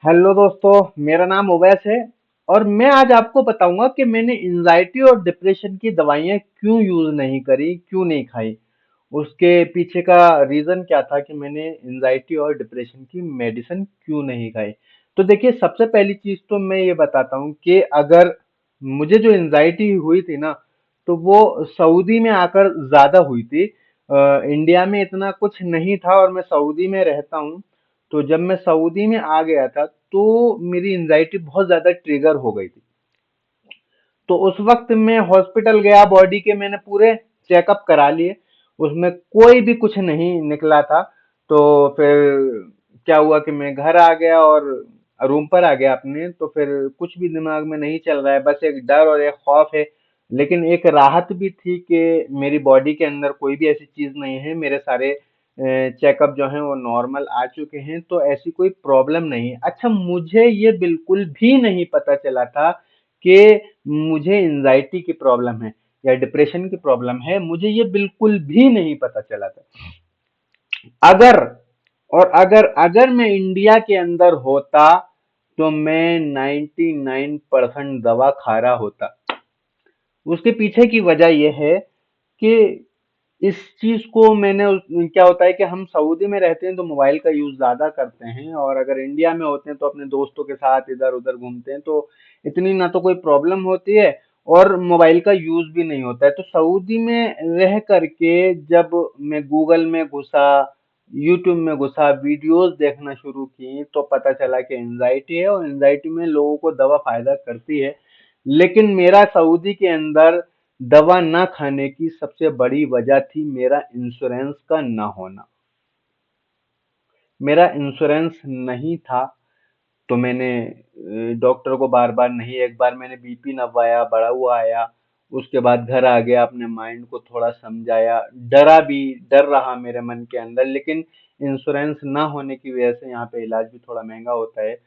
Hello दोस्तों, मेरा नाम उवैस है और मैं आज आपको बताऊंगा कि मैंने एंजाइटी और डिप्रेशन की दवाइयाँ क्यों यूज नहीं करी, क्यों नहीं खाई। उसके पीछे का रीजन क्या था कि मैंने एंजाइटी और डिप्रेशन की मेडिसिन क्यों नहीं खाई। तो देखिए, सबसे पहली चीज तो मैं ये बताता हूँ कि अगर मुझे जो एंजाइटी हुई थी ना, तो वो सऊदी में आकर ज्यादा हुई थी। इंडिया में इतना कुछ नहीं था और मैं सऊदी में रहता हूँ। तो जब मैं सऊदी में आ गया था तो मेरी एंजाइटी बहुत ज्यादा ट्रिगर हो गई थी। तो उस वक्त मैं हॉस्पिटल गया, बॉडी के मैंने पूरे चेकअप करा लिए, उसमें कोई भी कुछ नहीं निकला था। तो फिर क्या हुआ कि मैं घर आ गया और रूम पर आ गया अपने। तो फिर कुछ भी दिमाग में नहीं चल रहा है, बस एक डर और एक खौफ है। लेकिन एक राहत भी थी कि मेरी बॉडी के अंदर कोई भी ऐसी चीज नहीं है, मेरे सारे चेकअप जो हैं वो नॉर्मल आ चुके हैं, तो ऐसी कोई प्रॉब्लम नहीं है। अच्छा, मुझे ये बिल्कुल भी नहीं पता चला था कि मुझे एंजाइटी की प्रॉब्लम है या डिप्रेशन की प्रॉब्लम है, मुझे ये बिल्कुल भी नहीं पता चला था। अगर अगर अगर मैं इंडिया के अंदर होता तो मैं 99% दवा खा रहा होता। उसके पीछे की वजह यह है कि इस चीज को क्या होता है कि हम सऊदी में रहते हैं तो मोबाइल का यूज ज्यादा करते हैं, और अगर इंडिया में होते हैं तो अपने दोस्तों के साथ इधर उधर घूमते हैं, तो इतनी ना तो कोई प्रॉब्लम होती है और मोबाइल का यूज भी नहीं होता है। तो सऊदी में रह करके जब मैं गूगल में घुसा, यूट्यूब में घुसा, वीडियोस देखना शुरू की, तो पता चला कि एंजाइटी है और एंजाइटी में लोगों को दवा फायदा करती है। लेकिन मेरा सऊदी के अंदर दवा ना खाने की सबसे बड़ी वजह थी मेरा इंश्योरेंस का ना होना। मेरा इंश्योरेंस नहीं था, तो मैंने डॉक्टर को बार बार नहीं, एक बार मैंने बीपी नपवाया, बढ़ा हुआ आया। उसके बाद घर आ गया, अपने माइंड को थोड़ा समझाया, डरा भी, डर रहा मेरे मन के अंदर। लेकिन इंश्योरेंस ना होने की वजह से यहाँ पे इलाज भी थोड़ा महंगा होता है।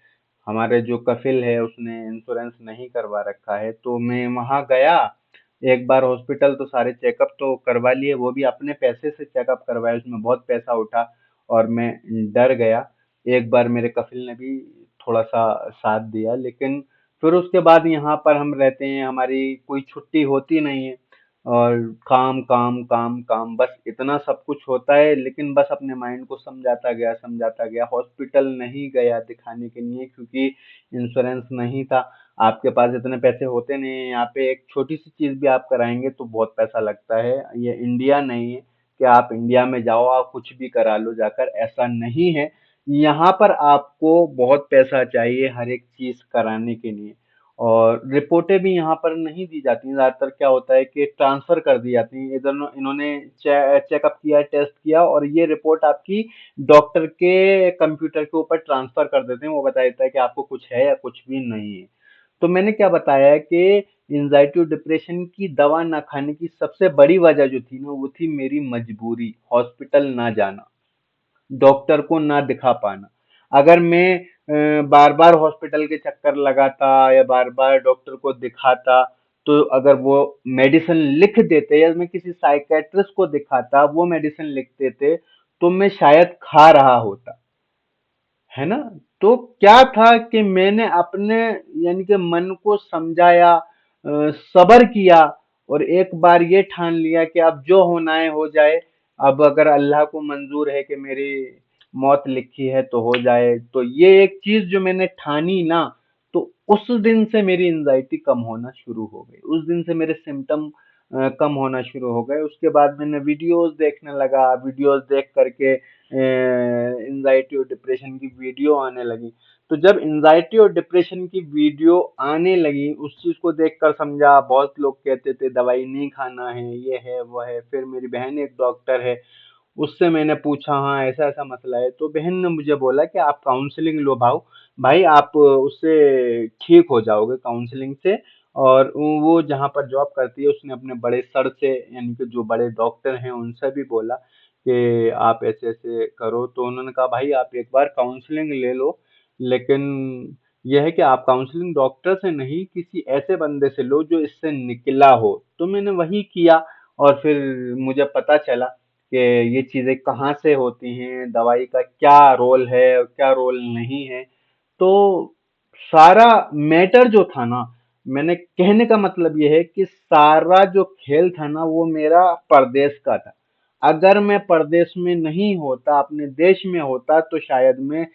हमारे जो कफिल है उसने इंश्योरेंस नहीं करवा रखा है, तो मैं वहां गया। एक बार हॉस्पिटल तो सारे चेकअप तो करवा लिए, वो भी अपने पैसे से चेकअप करवाए, उसमें बहुत पैसा उठा और मैं डर गया। एक बार मेरे कफिल ने भी थोड़ा सा साथ दिया, लेकिन फिर उसके बाद यहाँ पर हम रहते हैं, हमारी कोई छुट्टी होती नहीं है और काम काम काम काम, बस इतना सब कुछ होता है। लेकिन बस अपने माइंड को समझाता गया, हॉस्पिटल नहीं गया दिखाने के लिए क्योंकि इंश्योरेंस नहीं था। आपके पास इतने पैसे होते नहीं है, यहाँ पे एक छोटी सी चीज भी आप कराएंगे तो बहुत पैसा लगता है। ये इंडिया नहीं है कि आप इंडिया में जाओ आप कुछ भी करा लो जाकर, ऐसा नहीं है। यहाँ पर आपको बहुत पैसा चाहिए हर एक चीज कराने के लिए, और रिपोर्टें भी यहाँ पर नहीं दी जाती हैं। ज्यादातर क्या होता है कि ट्रांसफर कर दी जाती हैं, इधर इन्होंने चेकअप किया, टेस्ट किया और ये रिपोर्ट आपकी डॉक्टर के कंप्यूटर के ऊपर ट्रांसफर कर देते हैं। वो बता देता है कि आपको कुछ है या कुछ भी नहीं है। तो मैंने क्या बताया है कि एंजाइटी और डिप्रेशन की दवा ना खाने की सबसे बड़ी वजह जो थी ना, वो थी मेरी मजबूरी, हॉस्पिटल ना जाना, डॉक्टर को ना दिखा पाना। अगर मैं बार बार हॉस्पिटल के चक्कर लगाता या बार बार डॉक्टर को दिखाता, तो अगर वो मेडिसिन लिख देते या मैं किसी साइकेट्रिस्ट को दिखाता, वो मेडिसिन लिख देते, तो मैं शायद खा रहा होता, है ना। तो क्या था कि मैंने अपने यानी कि मन को समझाया, सब्र किया और एक बार ये ठान लिया कि अब जो होना है हो जाए। अब अगर अल्लाह को मंजूर है कि मेरी मौत लिखी है तो हो जाए, तो ये एक चीज जो मैंने ठानी ना, तो उस दिन से मेरी एंजाइटी कम होना शुरू हो गई, उस दिन से मेरे सिम्टम कम होना शुरू हो गए। उसके बाद मैंने वीडियोस देखने लगा, वीडियोस देख करके एंजाइटी और डिप्रेशन की वीडियो आने लगी। तो जब एंजाइटी और डिप्रेशन की वीडियो आने लगी, उस चीज को देखकर समझा। बहुत लोग कहते थे दवाई नहीं खाना है, ये है वो है। फिर मेरी बहन एक डॉक्टर है, उससे मैंने पूछा, हाँ ऐसा ऐसा मसला है, तो बहन ने मुझे बोला कि आप काउंसलिंग लो भाव, भाई आप उससे ठीक हो जाओगे काउंसलिंग से। और वो जहाँ पर जॉब करती है, उसने अपने बड़े सर से, यानी कि जो बड़े डॉक्टर हैं उनसे भी बोला कि आप ऐसे ऐसे करो। तो उन्होंने कहा भाई आप एक बार काउंसलिंग ले लो, लेकिन यह है कि आप काउंसलिंग डॉक्टर से नहीं, किसी ऐसे बंदे से लो जो इससे निकला हो। तो मैंने वही किया और फिर मुझे पता चला कि ये चीजें कहाँ से होती हैं, दवाई का क्या रोल है और क्या रोल नहीं है। तो सारा मैटर जो था ना, मैंने कहने का मतलब ये है कि सारा जो खेल था ना वो मेरा परदेश का था। अगर मैं परदेश में नहीं होता, अपने देश में होता, तो शायद मैं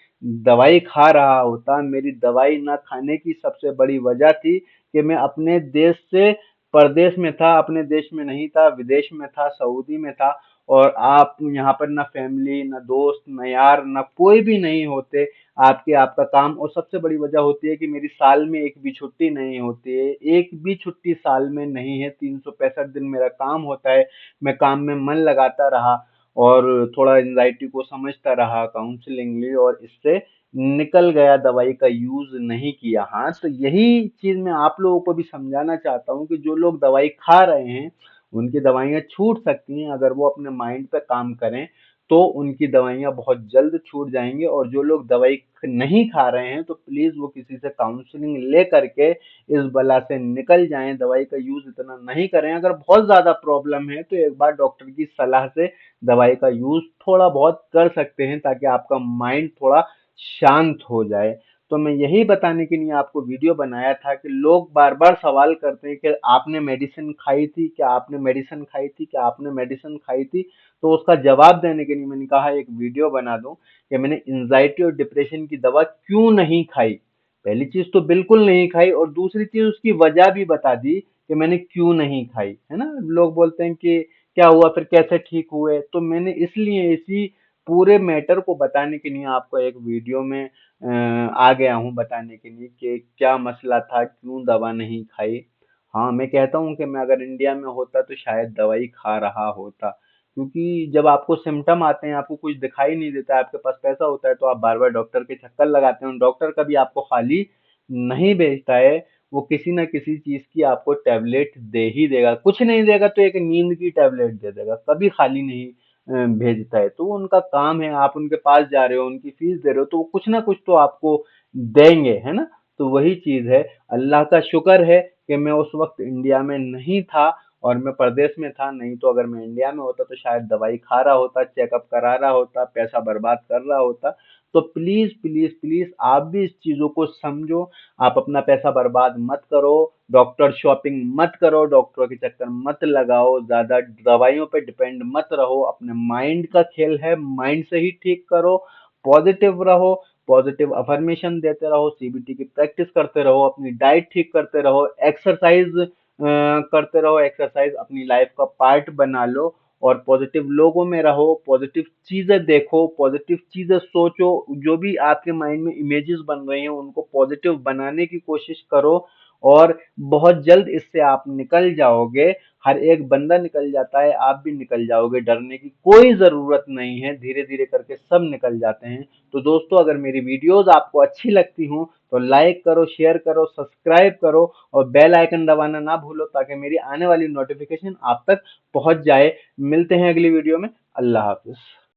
दवाई खा रहा होता। मेरी दवाई ना खाने की सबसे बड़ी वजह थी कि मैं अपने देश से परदेश में था, अपने देश में नहीं था, विदेश में था, सऊदी में था। और आप यहाँ पर ना फैमिली, ना दोस्त, ना यार, ना कोई भी नहीं होते। आपके आपका काम, और सबसे बड़ी वजह होती है कि मेरी साल में एक भी छुट्टी नहीं होती है। एक भी छुट्टी साल में नहीं है, 365 दिन मेरा काम होता है। मैं काम में मन लगाता रहा और थोड़ा एंजाइटी को समझता रहा, काउंसलिंग ली, और इससे निकल गया, दवाई का यूज नहीं किया। हाँ, तो यही चीज मैं आप लोगों को भी समझाना चाहता हूँ कि जो लोग दवाई खा रहे हैं, उनकी दवाइयाँ छूट सकती हैं अगर वो अपने माइंड पे काम करें। तो उनकी दवाइयाँ बहुत जल्द छूट जाएंगी। और जो लोग दवाई नहीं खा रहे हैं, तो प्लीज वो किसी से काउंसलिंग ले करके इस बला से निकल जाएं, दवाई का यूज इतना नहीं करें। अगर बहुत ज्यादा प्रॉब्लम है तो एक बार डॉक्टर की सलाह से दवाई का यूज थोड़ा बहुत कर सकते हैं, ताकि आपका माइंड थोड़ा शांत हो जाए। तो मैं यही बताने के लिए आपको वीडियो बनाया था कि लोग बार बार सवाल करते हैं कि आपने मेडिसिन खाई थी क्या, आपने मेडिसिन खाई थी क्या, आपने मेडिसिन खाई थी। तो उसका जवाब देने के लिए मैंने कहा एक वीडियो बना दूं कि मैंने एंजाइटी और डिप्रेशन की दवा क्यों नहीं खाई। पहली चीज तो बिल्कुल नहीं खाई, और दूसरी चीज उसकी वजह भी बता दी कि मैंने क्यों नहीं खाई, है ना। लोग बोलते हैं कि क्या हुआ, फिर कैसे ठीक हुए। तो मैंने इसलिए इसी पूरे मैटर को बताने के लिए आपको एक वीडियो में आ गया हूँ, बताने के लिए कि क्या मसला था, क्यों दवा नहीं खाई। हाँ, मैं कहता हूँ कि मैं अगर इंडिया में होता तो शायद दवाई खा रहा होता। क्योंकि जब आपको सिम्टम आते हैं, आपको कुछ दिखाई नहीं देता है, आपके पास पैसा होता है, तो आप बार बार डॉक्टर के चक्कर लगाते हैं। डॉक्टर कभी आपको खाली नहीं भेजता है, वो किसी ना किसी चीज की आपको टेबलेट दे ही देगा। कुछ नहीं देगा तो एक नींद की टेबलेट दे देगा, कभी खाली नहीं भेजता है। तो वो उनका काम है, आप उनके पास जा रहे हो, उनकी फीस दे रहे हो, तो वो कुछ ना कुछ तो आपको देंगे, है ना। तो वही चीज है। अल्लाह का शुक्र है कि मैं उस वक्त इंडिया में नहीं था और मैं प्रदेश में था। नहीं तो अगर मैं इंडिया में होता तो शायद दवाई खा रहा होता, चेकअप करा रहा होता, पैसा बर्बाद कर रहा होता। तो प्लीज प्लीज प्लीज आप भी इस चीजों को समझो। आप अपना पैसा बर्बाद मत करो, डॉक्टर शॉपिंग मत करो, डॉक्टरों के चक्कर मत लगाओ, ज्यादा दवाइयों पे डिपेंड मत रहो। अपने माइंड का खेल है, माइंड से ही ठीक करो। पॉजिटिव रहो, पॉजिटिव अफर्मेशन देते रहो, सीबीटी की प्रैक्टिस करते रहो, अपनी डाइट ठीक करते रहो, एक्सरसाइज करते रहो। एक्सरसाइज अपनी लाइफ का पार्ट बना लो, और पॉजिटिव लोगों में रहो, पॉजिटिव चीजें देखो, पॉजिटिव चीजें सोचो। जो भी आपके माइंड में इमेजेस बन रही हैं उनको पॉजिटिव बनाने की कोशिश करो, और बहुत जल्द इससे आप निकल जाओगे। हर एक बंदा निकल जाता है, आप भी निकल जाओगे। डरने की कोई जरूरत नहीं है, धीरे धीरे करके सब निकल जाते हैं। तो दोस्तों, अगर मेरी वीडियोस आपको अच्छी लगती हूँ तो लाइक करो, शेयर करो, सब्सक्राइब करो, और बेल आइकन दबाना ना भूलो, ताकि मेरी आने वाली नोटिफिकेशन आप तक पहुंच जाए। मिलते हैं अगली वीडियो में। अल्लाह हाफिज।